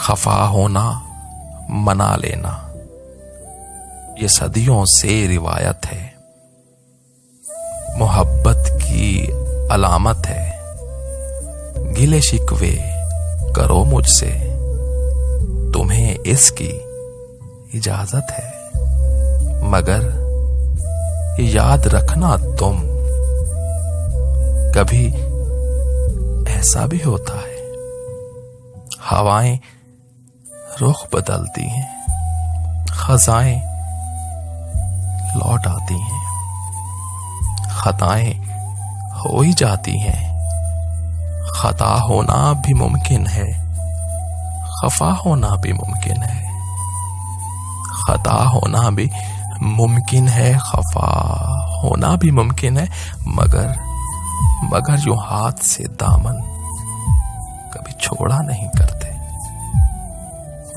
खफा होना मना लेना, ये सदियों से रिवायत है, मोहब्बत की अलामत है। गिले शिकवे करो मुझसे, तुम्हें इसकी इजाजत है, मगर याद रखना तुम, कभी ऐसा भी होता है हवाएं रुख बदलती हैं, खजाएं लौट आती हैं, खताएं हो ही जाती हैं, खता होना भी मुमकिन है, खफा होना भी मुमकिन है, खता होना भी मुमकिन है, खफा होना भी मुमकिन है, मगर यूं हाथ से दामन कभी छोड़ा नहीं करते,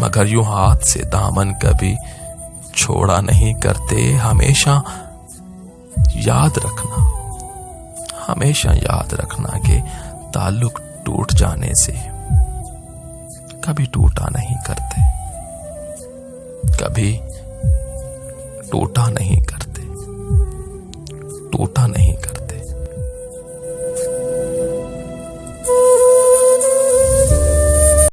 मगर यूं हाथ से दामन कभी छोड़ा नहीं करते। हमेशा याद रखना कि ताल्लुक टूट जाने से कभी टूटा नहीं करते, कभी टूटा नहीं करते, टूटा नहीं करते।